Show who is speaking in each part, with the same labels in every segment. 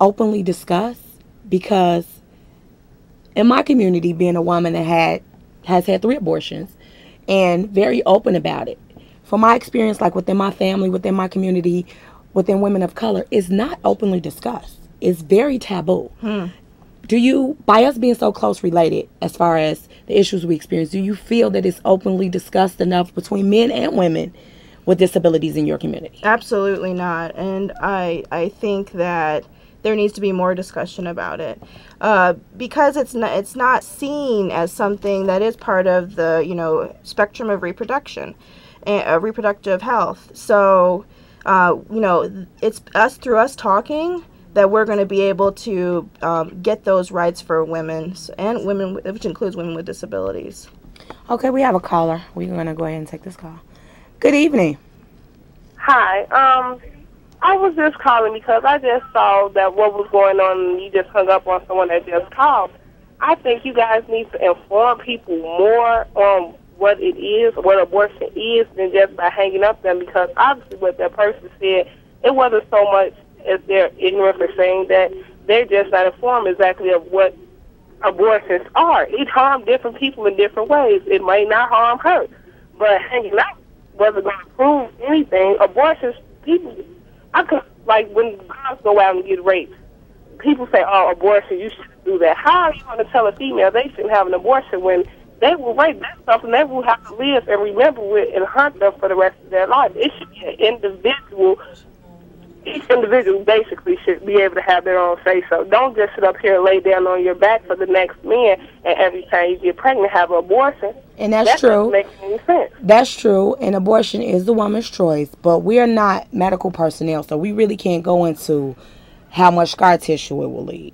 Speaker 1: openly discussed, because in my community, being a woman that has had 3 abortions and very open about it, from my experience, like within my family, within my community, within women of color, is not openly discussed. It's very taboo. Do you, by us being so close related as far as the issues we experience, do you feel that it's openly discussed enough between men and women with disabilities in your community?
Speaker 2: Absolutely not. And I think that there needs to be more discussion about it, because it's not seen as something that is part of the spectrum of reproduction and reproductive health. So it's through us talking that we're going to be able to get those rights for women, and women, which includes women with disabilities.
Speaker 1: Okay, we have a caller. We're going to go ahead and take this call. Good evening.
Speaker 3: Hi. I was just calling because I just saw that what was going on, and you just hung up on someone that just called. I think you guys need to inform people more on what it is, what abortion is, than just by hanging up them, because obviously what that person said, it wasn't so much as they're ignorant for saying that, they're just not informed exactly of what abortions are. It harms different people in different ways. It may not harm her, but hanging up wasn't going to prove anything. Abortions, people, like when girls go out and get raped, people say, oh, abortion, you shouldn't do that. How are you going to tell a female they shouldn't have an abortion when they were raped? That's something they will have to live and remember with and haunt them for the rest of their life. It should be an individual. Each individual basically should be able to have their own say-so. Don't just sit up here and lay down on your back for the next man, and every time you get pregnant, have an abortion.
Speaker 1: And that's true.
Speaker 3: That doesn't make any sense.
Speaker 1: That's true, and abortion is the woman's choice, but we are not medical personnel, so we really can't go into how much scar tissue it will leave.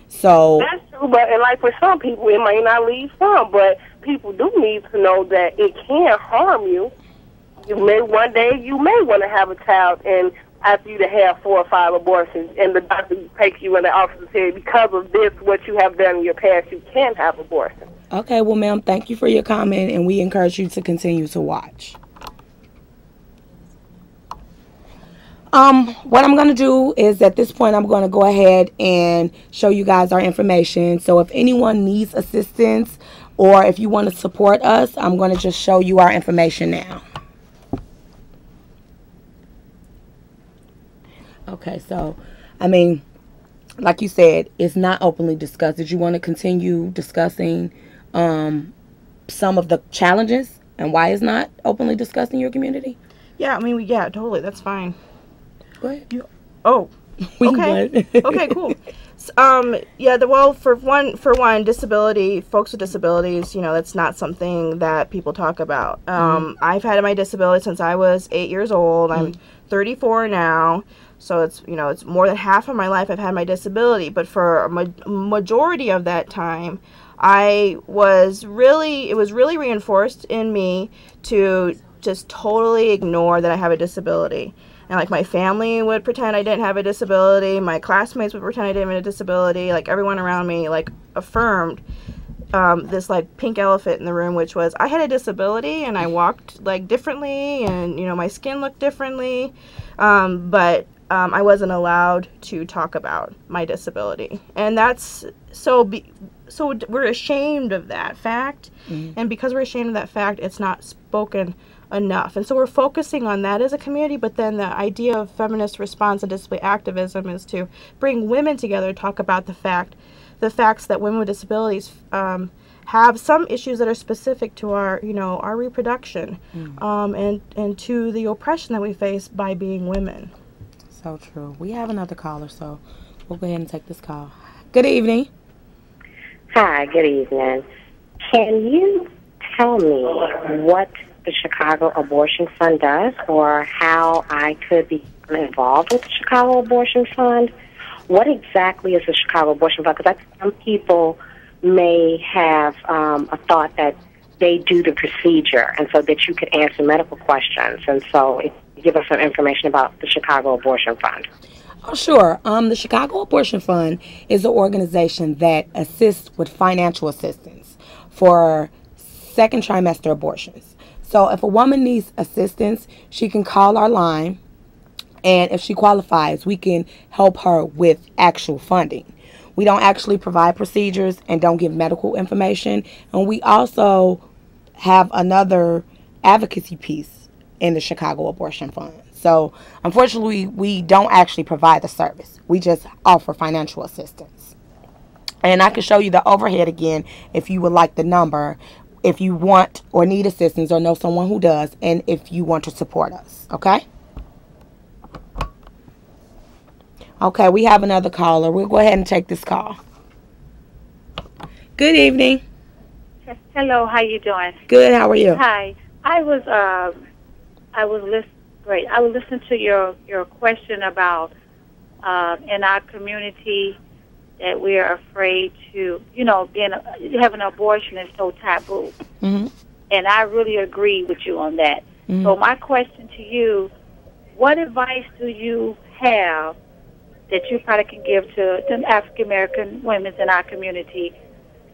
Speaker 1: So
Speaker 3: that's true, but and like for some people, it might not leave some, but people do need to know that it can harm you. One day you may want to have a child, and after you to have 4 or 5 abortions, and the doctor takes you in the office and says, because of this, what you have done in your past, you can have abortion.
Speaker 1: Okay, well, ma'am, thank you for your comment, and we encourage you to continue to watch. What I'm going to do is, at this point, I'm going to go ahead and show you guys our information. So if anyone needs assistance, or if you want to support us, I'm going to just show you our information now. Okay, so, I mean, like you said, it's not openly discussed. Did you want to continue discussing some of the challenges and why it's not openly discussed in your community?
Speaker 2: Yeah, I mean, yeah, totally. That's fine.
Speaker 1: Go ahead.
Speaker 2: Okay. Okay, cool. Yeah, well, for one, disability, folks with disabilities, that's not something that people talk about. I've had my disability since I was 8 years old. I'm 34 now. So it's, it's more than half of my life I've had my disability. But for a majority of that time, it was really reinforced in me to just totally ignore that I have a disability. And like my family would pretend I didn't have a disability. My classmates would pretend I didn't have a disability. Like everyone around me like affirmed this like pink elephant in the room, which was I had a disability and I walked like differently, and my skin looked differently, but I wasn't allowed to talk about my disability, and that's so we're ashamed of that fact, and because we're ashamed of that fact, it's not spoken enough, and so we're focusing on that as a community. But then the idea of feminist response and disability activism is to bring women together to talk about the facts that women with disabilities have some issues that are specific to our our reproduction, and to the oppression that we face by being women.
Speaker 1: So true. We have another caller, so we'll go ahead and take this call. Good evening.
Speaker 4: Hi, good evening. Can you tell me what the Chicago Abortion Fund does, or how I could be involved with the Chicago Abortion Fund? What exactly is the Chicago Abortion Fund? Because some people may have a thought that they do the procedure, and so that you could answer medical questions. And so give us some information about the Chicago Abortion Fund.
Speaker 1: Oh, sure. The Chicago Abortion Fund is an organization that assists with financial assistance for second trimester abortions. So if a woman needs assistance, she can call our line And if she qualifies, we can help her with actual funding. We don't actually provide procedures and don't give medical information. And we also have another advocacy piece in the Chicago Abortion Fund. So, unfortunately, we don't actually provide the service. We just offer financial assistance. And I can show you the overhead again if you would like the number, if you want or need assistance or know someone who does, and if you want to support us. Okay? Okay, we have another caller. We'll go ahead and take this call. Good evening.
Speaker 5: Hello, how you doing?
Speaker 1: Good, how are you?
Speaker 5: Hi. I was listening to your question about in our community that we are afraid to, having an abortion is so taboo.
Speaker 1: Mm-hmm.
Speaker 5: And I really agree with you on that.
Speaker 1: Mm-hmm.
Speaker 5: So my question to you, what advice do you have that you probably can give to the African American women in our community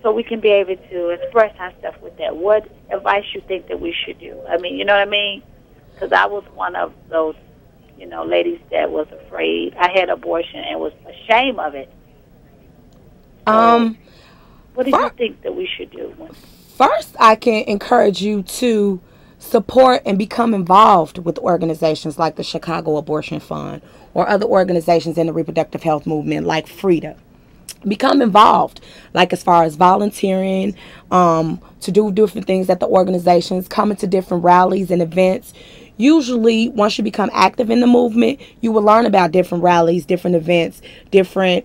Speaker 5: so we can be able to express ourselves with that? What advice you think that we should do? I mean, you know what I mean? Because I was one of those, ladies that was afraid. I had abortion and was ashamed of it. So what do you think that we should do?
Speaker 1: First, I can encourage you to support and become involved with organizations like the Chicago Abortion Fund or other organizations in the reproductive health movement like F.R.I.D.A. Become involved, like as far as volunteering, to do different things at the organizations, coming to different rallies and events. Usually, once you become active in the movement, you will learn about different rallies, different events, different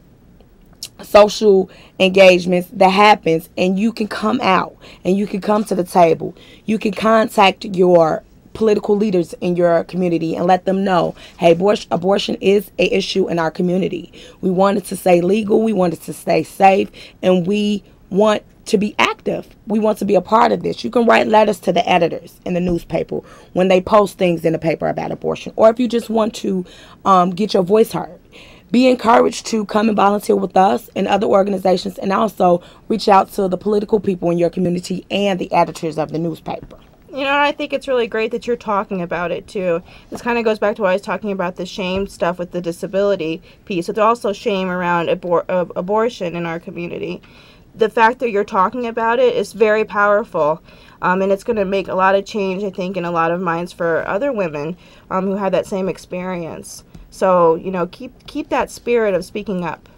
Speaker 1: social engagements that happens, and you can come out and you can come to the table. You can contact your political leaders in your community and let them know, hey, abortion is an issue in our community. We want it to stay legal, we want it to stay safe, and we want to be active. We want to be a part of this. You can write letters to the editors in the newspaper when they post things in the paper about abortion, or if you just want to get your voice heard. Be encouraged to come and volunteer with us and other organizations, and also reach out to the political people in your community and the editors of the newspaper.
Speaker 2: I think it's really great that you're talking about it, too. This kind of goes back to what I was talking about, the shame stuff with the disability piece. It's also shame around abortion in our community. The fact that you're talking about it is very powerful, and it's going to make a lot of change, I think, in a lot of minds for other women who have that same experience. So, keep that spirit of speaking up.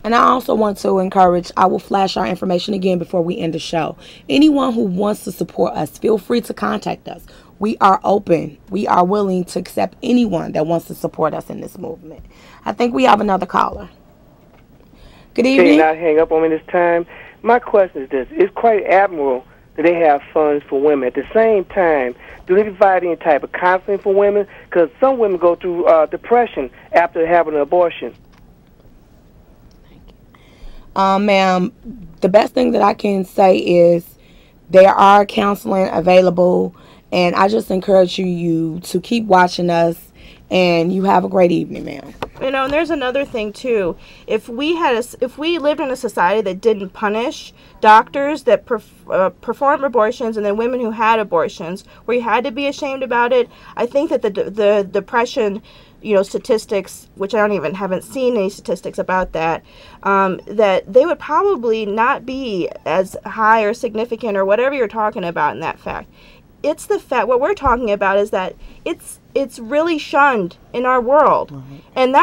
Speaker 1: And I also want to encourage, I will flash our information again before we end the show. Anyone who wants to support us, feel free to contact us. We are open. We are willing to accept anyone that wants to support us in this movement. I think we have another caller. Good evening.
Speaker 6: Can you not hang up on me this time? My question is this. It's quite admirable that they have funds for women. At the same time, do they provide any type of counseling for women? Because some women go through depression after having an abortion.
Speaker 1: Ma'am, the best thing that I can say is there are counseling available, and I just encourage you to keep watching us, and you have a great evening, ma'am.
Speaker 2: And there's another thing too. If we lived in a society that didn't punish doctors that perform abortions and then women who had abortions, where you had to be ashamed about it, I think that the depression, statistics, which I haven't seen any statistics about that, that they would probably not be as high or significant or whatever you're talking about in that fact. It's the fact, what we're talking about is that it's really shunned in our world. Right. And